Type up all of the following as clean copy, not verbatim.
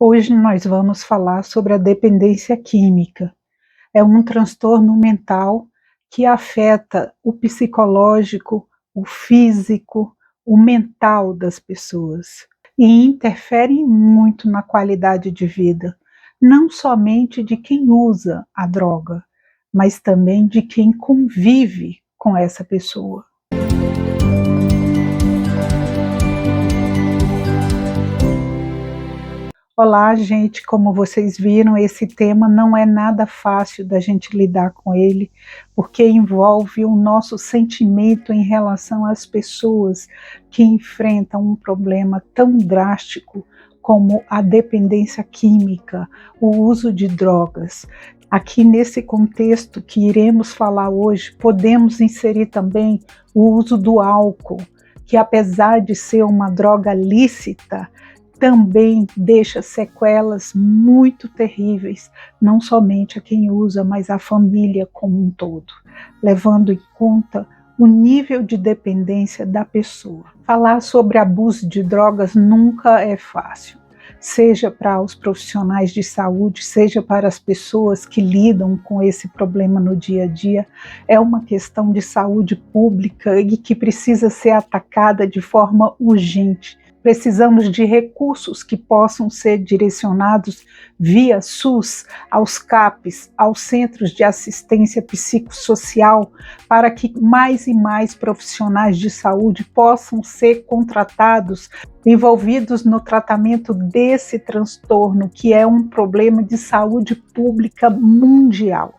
Hoje nós vamos falar sobre a dependência química. É um transtorno mental que afeta o psicológico, o físico, o mental das pessoas e interfere muito na qualidade de vida, não somente de quem usa a droga, mas também de quem convive com essa pessoa. Olá, gente, como vocês viram, esse tema não é nada fácil da gente lidar com ele, porque envolve o nosso sentimento em relação às pessoas que enfrentam um problema tão drástico como a dependência química, o uso de drogas. Aqui nesse contexto que iremos falar hoje, podemos inserir também o uso do álcool, que apesar de ser uma droga lícita, também deixa sequelas muito terríveis, não somente a quem usa, mas a família como um todo, levando em conta o nível de dependência da pessoa. Falar sobre abuso de drogas nunca é fácil, seja para os profissionais de saúde, seja para as pessoas que lidam com esse problema no dia a dia. É uma questão de saúde pública e que precisa ser atacada de forma urgente. Precisamos de recursos que possam ser direcionados via SUS aos CAPs, aos Centros de Assistência Psicossocial, para que mais e mais profissionais de saúde possam ser contratados, envolvidos no tratamento desse transtorno, que é um problema de saúde pública mundial.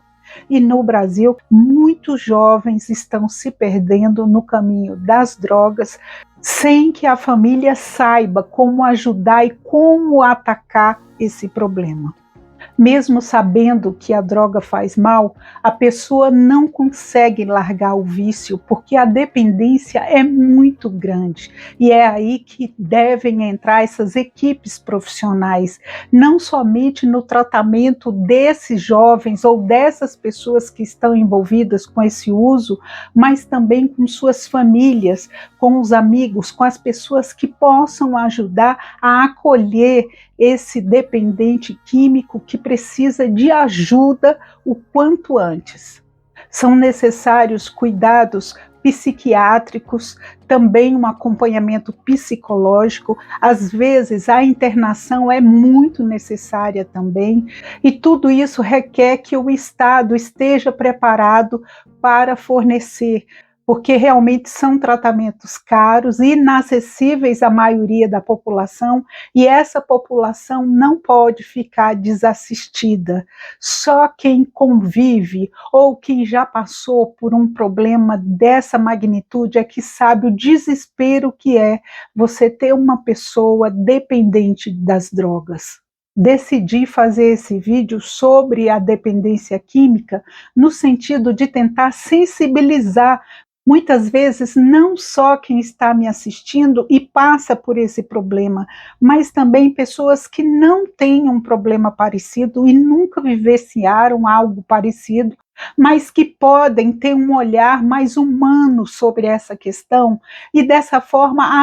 E no Brasil, muitos jovens estão se perdendo no caminho das drogas, sem que a família saiba como ajudar e como atacar esse problema. Mesmo sabendo que a droga faz mal, a pessoa não consegue largar o vício porque a dependência é muito grande. E é aí que devem entrar essas equipes profissionais, não somente no tratamento desses jovens ou dessas pessoas que estão envolvidas com esse uso, mas também com suas famílias, com os amigos, com as pessoas que possam ajudar a acolher esse dependente químico que precisa de ajuda o quanto antes. São necessários cuidados psiquiátricos, também um acompanhamento psicológico, às vezes a internação é muito necessária também, e tudo isso requer que o Estado esteja preparado para fornecer, porque realmente são tratamentos caros, inacessíveis à maioria da população, e essa população não pode ficar desassistida. Só quem convive ou quem já passou por um problema dessa magnitude é que sabe o desespero que é você ter uma pessoa dependente das drogas. Decidi fazer esse vídeo sobre a dependência química no sentido de tentar sensibilizar muitas vezes não só quem está me assistindo e passa por esse problema, mas também pessoas que não têm um problema parecido e nunca vivenciaram algo parecido, mas que podem ter um olhar mais humano sobre essa questão e dessa forma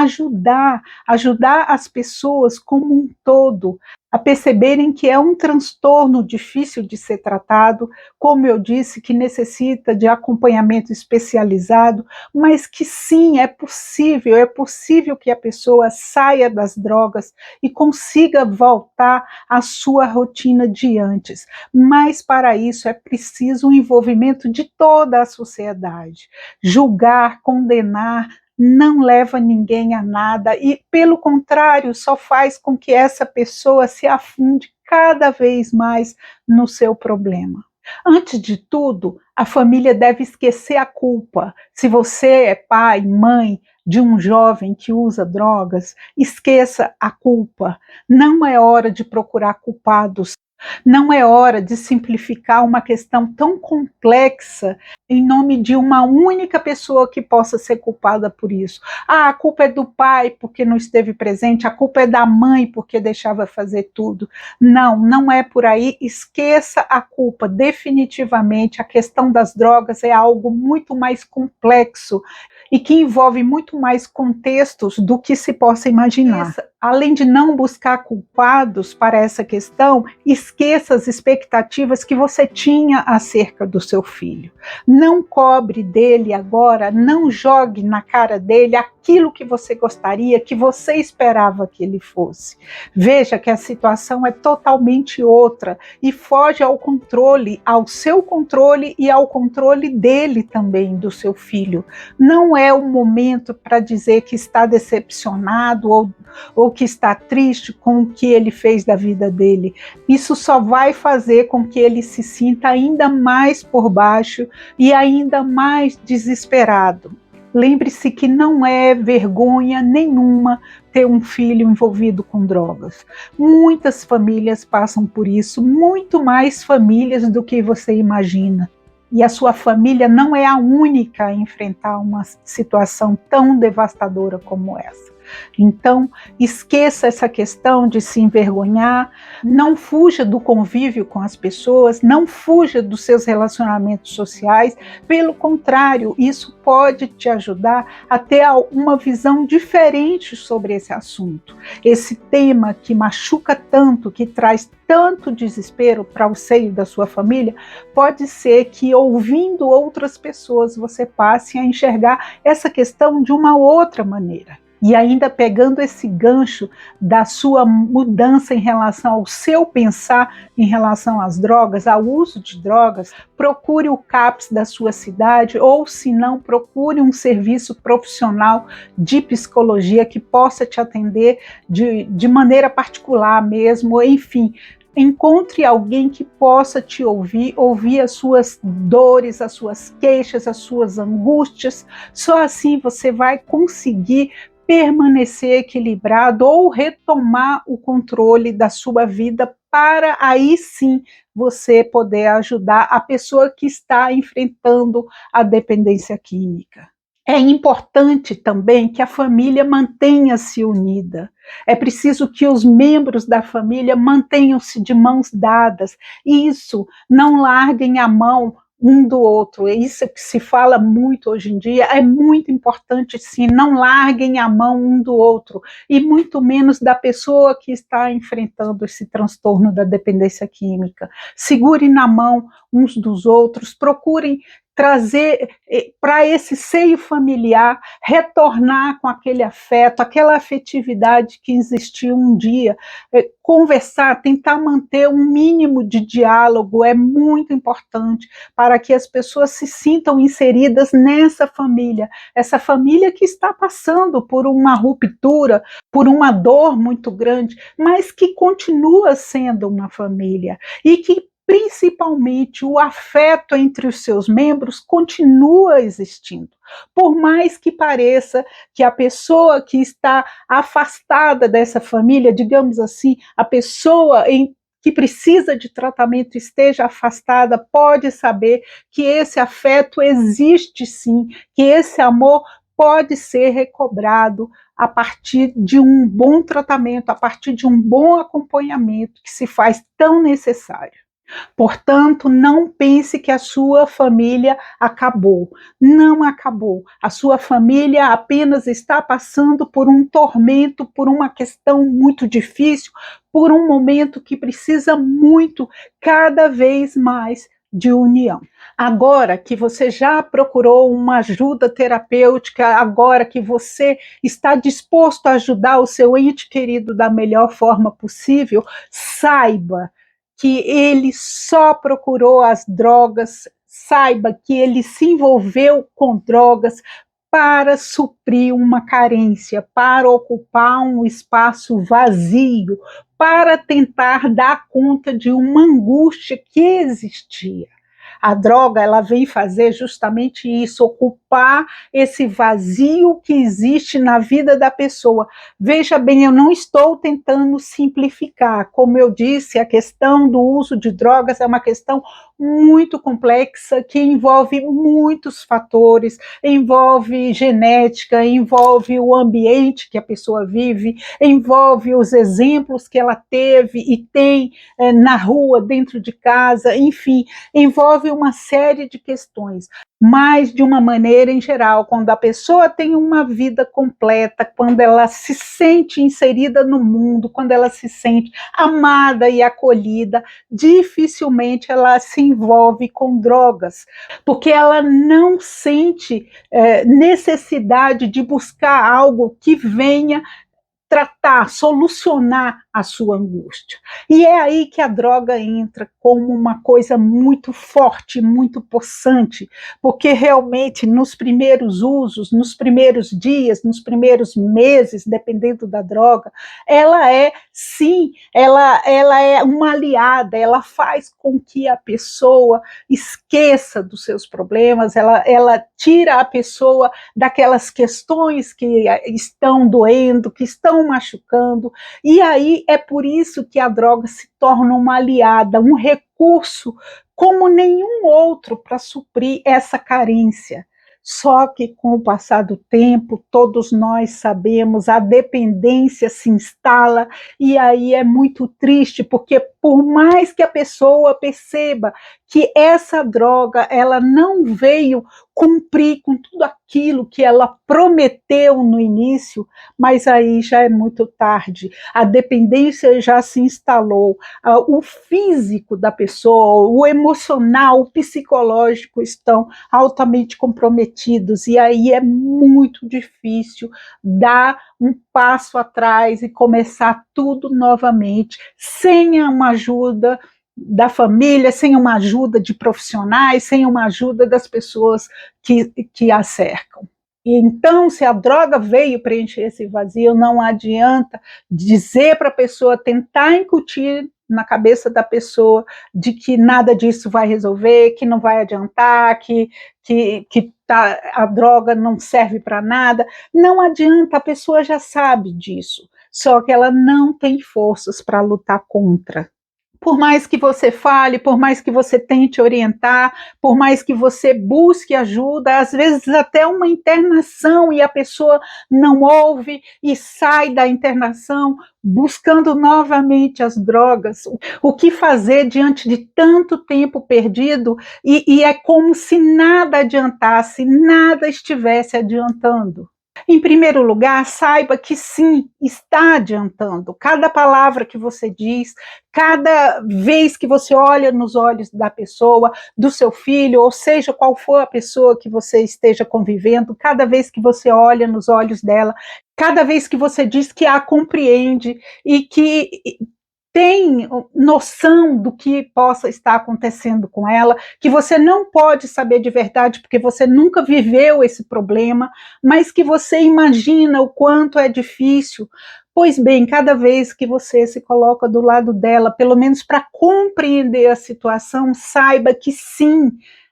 ajudar as pessoas como um todo a perceberem que é um transtorno difícil de ser tratado, como eu disse, que necessita de acompanhamento especializado, mas que sim, é possível que a pessoa saia das drogas e consiga voltar à sua rotina de antes. Mas para isso é preciso o envolvimento de toda a sociedade. Julgar, condenar, não leva ninguém a nada e, pelo contrário, só faz com que essa pessoa se afunde cada vez mais no seu problema. Antes de tudo, a família deve esquecer a culpa. Se você é pai, mãe de um jovem que usa drogas, esqueça a culpa. Não é hora de procurar culpados. Não é hora de simplificar uma questão tão complexa em nome de uma única pessoa que possa ser culpada por isso. Ah, a culpa é do pai porque não esteve presente, a culpa é da mãe porque deixava fazer tudo. Não, não é por aí. Esqueça a culpa. Definitivamente, a questão das drogas é algo muito mais complexo e que envolve muito mais contextos do que se possa imaginar. além de não buscar culpados para essa questão, esqueça as expectativas que você tinha acerca do seu filho. Não cobre dele agora, não jogue na cara dele aquilo que você gostaria, que você esperava que ele fosse. Veja que a situação é totalmente outra e foge ao controle, ao seu controle e ao controle dele também, do seu filho. Não é o momento para dizer que está decepcionado ou que está triste com o que ele fez da vida dele. Isso só vai fazer com que ele se sinta ainda mais por baixo e ainda mais desesperado. Lembre-se que não é vergonha nenhuma ter um filho envolvido com drogas. Muitas famílias passam por isso, muito mais famílias do que você imagina. E a sua família não é a única a enfrentar uma situação tão devastadora como essa. Então, esqueça essa questão de se envergonhar, não fuja do convívio com as pessoas, não fuja dos seus relacionamentos sociais. Pelo contrário, isso pode te ajudar a ter uma visão diferente sobre esse assunto. Esse tema que machuca tanto, que traz tanto desespero para o seio da sua família, pode ser que ouvindo outras pessoas você passe a enxergar essa questão de uma outra maneira. E ainda pegando esse gancho da sua mudança em relação ao seu pensar em relação às drogas, ao uso de drogas, procure o CAPS da sua cidade ou, se não, procure um serviço profissional de psicologia que possa te atender de maneira particular mesmo, enfim. Encontre alguém que possa te ouvir as suas dores, as suas queixas, as suas angústias. Só assim você vai conseguir permanecer equilibrado ou retomar o controle da sua vida para aí sim você poder ajudar a pessoa que está enfrentando a dependência química. É importante também que a família mantenha-se unida. É preciso que os membros da família mantenham-se de mãos dadas. Isso, não larguem a mão um do outro. Isso que se fala muito hoje em dia, é muito importante sim, não larguem a mão um do outro, e muito menos da pessoa que está enfrentando esse transtorno da dependência química. Segurem na mão uns dos outros, procurem trazer para esse seio familiar, retornar com aquele afeto, aquela afetividade que existiu um dia, conversar, tentar manter um mínimo de diálogo é muito importante para que as pessoas se sintam inseridas nessa família, essa família que está passando por uma ruptura, por uma dor muito grande, mas que continua sendo uma família e que principalmente o afeto entre os seus membros continua existindo. Por mais que pareça que a pessoa que está afastada dessa família, digamos assim, a pessoa que precisa de tratamento esteja afastada, pode saber que esse afeto existe sim, que esse amor pode ser recobrado a partir de um bom tratamento, a partir de um bom acompanhamento que se faz tão necessário. Portanto, não pense que a sua família acabou. Não acabou. A sua família apenas está passando por um tormento, por uma questão muito difícil, por um momento que precisa muito, cada vez mais, de união. Agora que você já procurou uma ajuda terapêutica, agora que você está disposto a ajudar o seu ente querido da melhor forma possível, saiba que ele só procurou as drogas, saiba que ele se envolveu com drogas para suprir uma carência, para ocupar um espaço vazio, para tentar dar conta de uma angústia que existia. A droga, ela vem fazer justamente isso, ocupar esse vazio que existe na vida da pessoa. Veja bem, eu não estou tentando simplificar. Como eu disse, a questão do uso de drogas é uma questão muito complexa, que envolve muitos fatores, envolve genética, envolve o ambiente que a pessoa vive, envolve os exemplos que ela teve e tem na rua, dentro de casa, enfim, envolve uma série de questões, mas de uma maneira maneira em geral, quando a pessoa tem uma vida completa, quando ela se sente inserida no mundo, quando ela se sente amada e acolhida, dificilmente ela se envolve com drogas, porque ela não sente necessidade de buscar algo que venha tratar, solucionar a sua angústia. E é aí que a droga entra como uma coisa muito forte, muito possante, porque realmente nos primeiros usos, nos primeiros dias, nos primeiros meses, dependendo da droga, ela é, sim, ela é uma aliada, ela faz com que a pessoa esqueça dos seus problemas, ela tira a pessoa daquelas questões que estão doendo, que estão machucando, e aí é por isso que a droga se torna uma aliada, um recurso como nenhum outro para suprir essa carência. Só que com o passar do tempo, todos nós sabemos, a dependência se instala e aí é muito triste, porque por mais que a pessoa perceba que essa droga, ela não veio cumprir com tudo aquilo que ela prometeu no início, mas aí já é muito tarde. A dependência já se instalou, o físico da pessoa, o emocional, o psicológico estão altamente comprometidos, e aí é muito difícil dar um passo atrás e começar tudo novamente, sem uma ajuda da família, sem uma ajuda de profissionais, sem uma ajuda das pessoas que a cercam. Então, se a droga veio preencher esse vazio, não adianta dizer para a pessoa, tentar incutir na cabeça da pessoa de que nada disso vai resolver, que não vai adiantar, a droga não serve para nada. Não adianta, a pessoa já sabe disso, só que ela não tem forças para lutar contra. Por mais que você fale, por mais que você tente orientar, por mais que você busque ajuda, às vezes até uma internação e a pessoa não ouve e sai da internação buscando novamente as drogas. O que fazer diante de tanto tempo perdido e é como se nada adiantasse, nada estivesse adiantando. Em primeiro lugar, saiba que sim, está adiantando. Cada palavra que você diz, cada vez que você olha nos olhos da pessoa, do seu filho, ou seja, qual for a pessoa que você esteja convivendo, cada vez que você olha nos olhos dela, cada vez que você diz que a compreende e que tem noção do que possa estar acontecendo com ela, que você não pode saber de verdade porque você nunca viveu esse problema, mas que você imagina o quanto é difícil. Pois bem, cada vez que você se coloca do lado dela, pelo menos para compreender a situação, saiba que sim,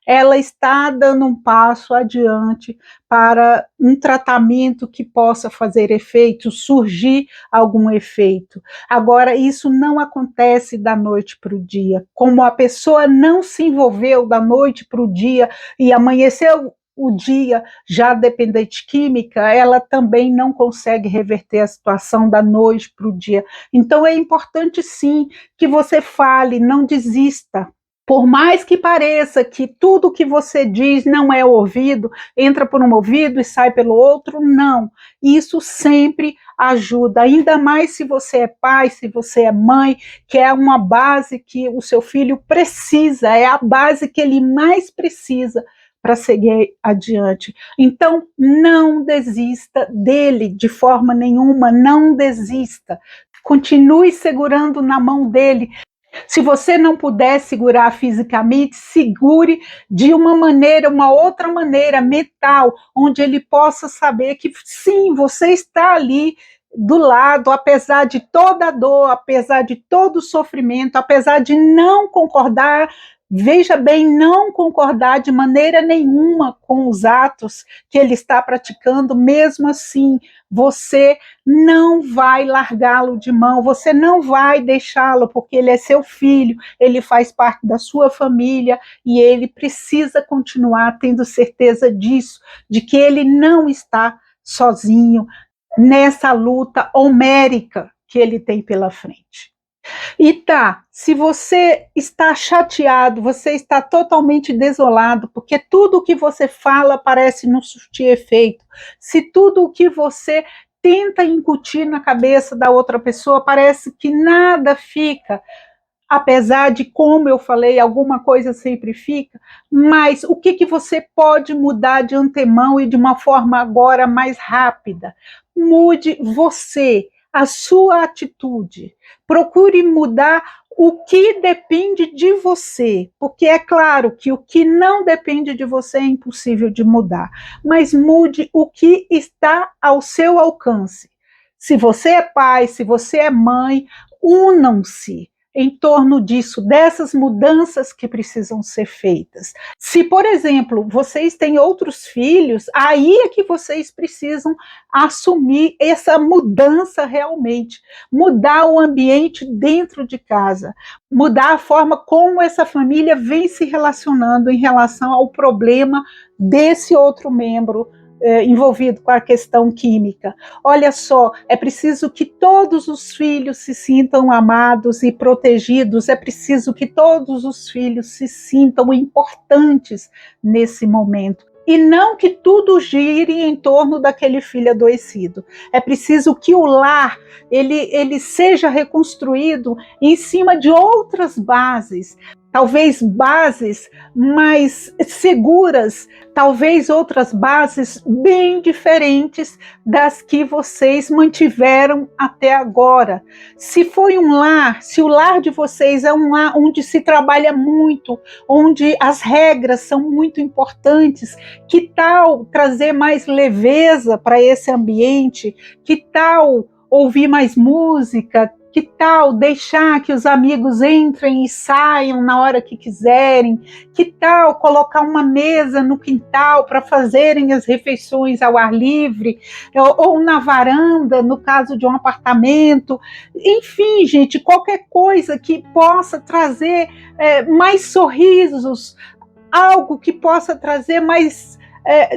ela está dando um passo adiante para um tratamento que possa fazer efeito, surgir algum efeito. Agora, isso não acontece da noite para o dia. Como a pessoa não se envolveu da noite para o dia e amanheceu o dia já dependente química, ela também não consegue reverter a situação da noite para o dia. Então, é importante sim que você fale, não desista. Por mais que pareça que tudo que você diz não é ouvido, entra por um ouvido e sai pelo outro, não. Isso sempre ajuda, ainda mais se você é pai, se você é mãe, que é uma base que o seu filho precisa, é a base que ele mais precisa para seguir adiante. Então, não desista dele de forma nenhuma, não desista. Continue segurando na mão dele. Se você não puder segurar fisicamente, segure de uma maneira, uma outra maneira, mental, onde ele possa saber que sim, você está ali do lado, apesar de toda a dor, apesar de todo o sofrimento, apesar de não concordar, veja bem, não concordar de maneira nenhuma com os atos que ele está praticando, mesmo assim, você não vai largá-lo de mão, você não vai deixá-lo, porque ele é seu filho, ele faz parte da sua família e ele precisa continuar tendo certeza disso, de que ele não está sozinho nessa luta homérica que ele tem pela frente. E tá, se você está chateado, você está totalmente desolado, porque tudo o que você fala parece não surtir efeito. Se tudo o que você tenta incutir na cabeça da outra pessoa parece que nada fica, apesar de, como eu falei, alguma coisa sempre fica, mas o que, que você pode mudar de antemão e de uma forma agora mais rápida? Mude você, a sua atitude. Procure mudar o que depende de você, porque é claro que o que não depende de você é impossível de mudar, mas mude o que está ao seu alcance. Se você é pai, se você é mãe, unam-se em torno disso, dessas mudanças que precisam ser feitas. Se, por exemplo, vocês têm outros filhos, aí é que vocês precisam assumir essa mudança realmente, mudar o ambiente dentro de casa, mudar a forma como essa família vem se relacionando em relação ao problema desse outro membro envolvido com a questão química. Olha só, é preciso que todos os filhos se sintam amados e protegidos, é preciso que todos os filhos se sintam importantes nesse momento. E não que tudo gire em torno daquele filho adoecido. É preciso que o lar ele seja reconstruído em cima de outras bases, talvez bases mais seguras, talvez outras bases bem diferentes das que vocês mantiveram até agora. Se foi um lar, se o lar de vocês é um lar onde se trabalha muito, onde as regras são muito importantes, que tal trazer mais leveza para esse ambiente? Que tal ouvir mais música? Que tal deixar que os amigos entrem e saiam na hora que quiserem? Que tal colocar uma mesa no quintal para fazerem as refeições ao ar livre? Ou na varanda, no caso de um apartamento? Enfim, gente, qualquer coisa que possa trazer mais sorrisos, algo que possa trazer mais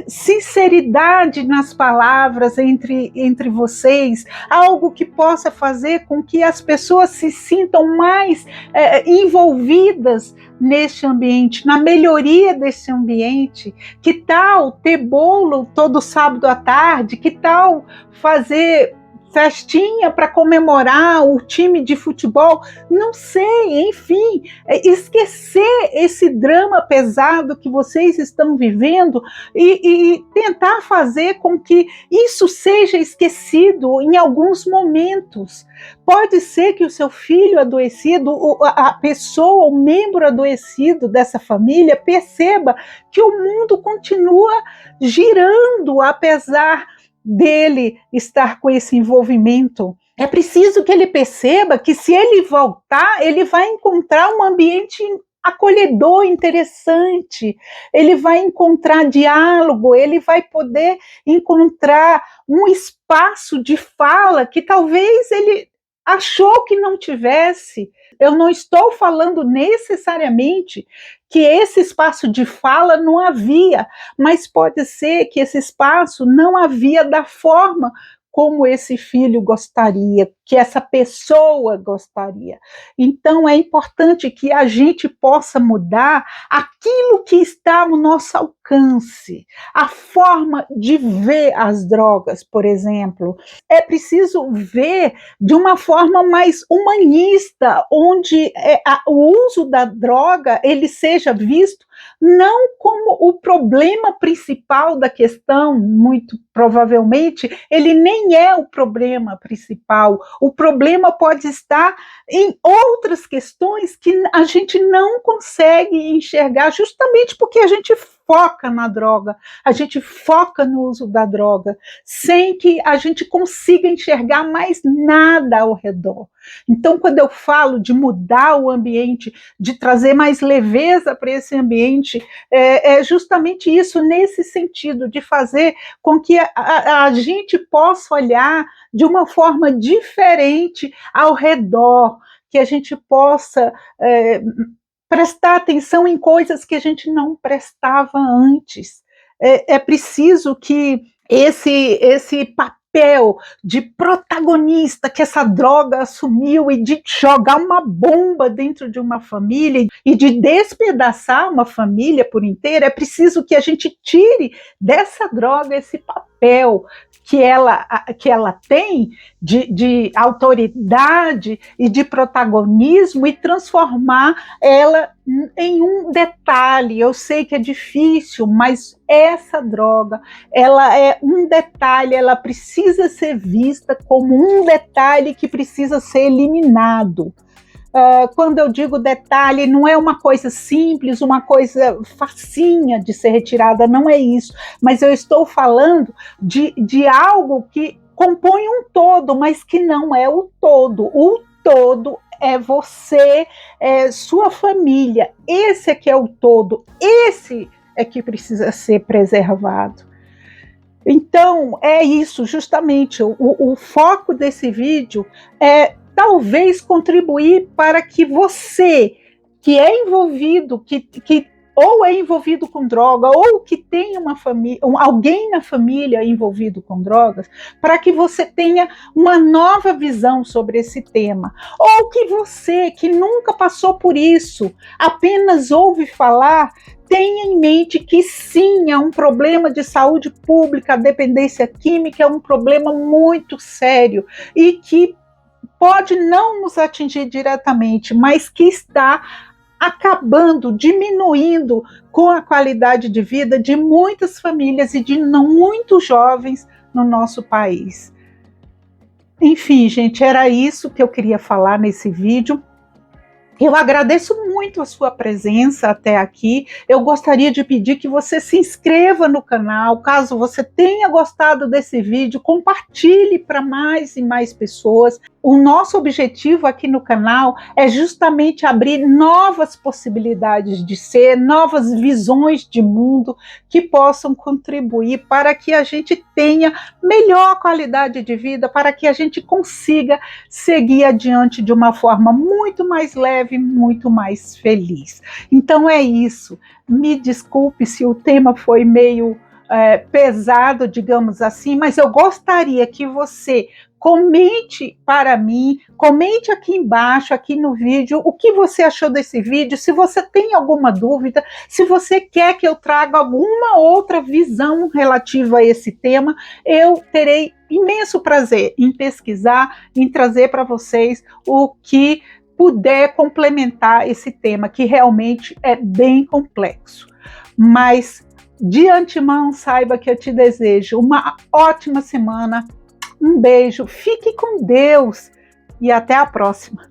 sinceridade nas palavras entre vocês, algo que possa fazer com que as pessoas se sintam mais envolvidas neste ambiente, na melhoria desse ambiente. Que tal ter bolo todo sábado à tarde? Que tal fazer festinha para comemorar o time de futebol? Não sei, enfim, esquecer esse drama pesado que vocês estão vivendo e tentar fazer com que isso seja esquecido em alguns momentos. Pode ser que o seu filho adoecido, a pessoa, o membro adoecido dessa família, perceba que o mundo continua girando, apesar dele estar com esse envolvimento. É preciso que ele perceba que, se ele voltar, ele vai encontrar um ambiente acolhedor, interessante, ele vai encontrar diálogo, ele vai poder encontrar um espaço de fala que talvez ele achou que não tivesse. Eu não estou falando necessariamente que esse espaço de fala não havia, mas pode ser que esse espaço não havia da forma como esse filho gostaria, que essa pessoa gostaria. Então é importante que a gente possa mudar aquilo que está ao nosso alcance, a forma de ver as drogas, por exemplo. É preciso ver de uma forma mais humanista, onde o uso da droga ele seja visto não como o problema principal da questão, muito provavelmente, ele nem é o problema principal. O problema pode estar em outras questões que a gente não consegue enxergar, justamente porque a gente foca na droga, a gente foca no uso da droga, sem que a gente consiga enxergar mais nada ao redor. Então, quando eu falo de mudar o ambiente, de trazer mais leveza para esse ambiente, é justamente isso, nesse sentido, de fazer com que a gente possa olhar de uma forma diferente ao redor, que a gente possa prestar atenção em coisas que a gente não prestava antes. É preciso que esse papel papel de protagonista que essa droga assumiu e de jogar uma bomba dentro de uma família e de despedaçar uma família por inteira, é preciso que a gente tire dessa droga esse papel que ela tem de autoridade e de protagonismo e transformar ela em um detalhe. Eu sei que é difícil, mas essa droga, ela é um detalhe, ela precisa ser vista como um detalhe que precisa ser eliminado. Quando eu digo detalhe, não é uma coisa simples, uma coisa facinha de ser retirada, não é isso, mas eu estou falando de algo que compõe um todo, mas que não é o todo. O todo é você, é sua família, esse é que é o todo, esse é que precisa ser preservado. Então, é isso, justamente, o foco desse vídeo é talvez contribuir para que você, que é envolvido, que ou é envolvido com droga, ou que tem uma família, alguém na família envolvido com drogas, para que você tenha uma nova visão sobre esse tema. Ou que você, que nunca passou por isso, apenas ouve falar, tenha em mente que sim, é um problema de saúde pública, a dependência química é um problema muito sério e que pode não nos atingir diretamente, mas que está acabando, diminuindo com a qualidade de vida de muitas famílias e de muitos jovens no nosso país. Enfim, gente, era isso que eu queria falar nesse vídeo. Eu agradeço muito a sua presença até aqui. Eu gostaria de pedir que você se inscreva no canal. Caso você tenha gostado desse vídeo, compartilhe para mais e mais pessoas. O nosso objetivo aqui no canal é justamente abrir novas possibilidades de ser, novas visões de mundo que possam contribuir para que a gente tenha melhor qualidade de vida, para que a gente consiga seguir adiante de uma forma muito mais leve, muito mais feliz. Então é isso. Me desculpe se o tema foi meio pesado, digamos assim, mas eu gostaria que você comente para mim, comente aqui embaixo, aqui no vídeo, o que você achou desse vídeo, se você tem alguma dúvida, se você quer que eu traga alguma outra visão relativa a esse tema, eu terei imenso prazer em pesquisar, em trazer para vocês o que puder complementar esse tema, que realmente é bem complexo. Mas, de antemão, saiba que eu te desejo uma ótima semana. Um beijo, fique com Deus e até a próxima.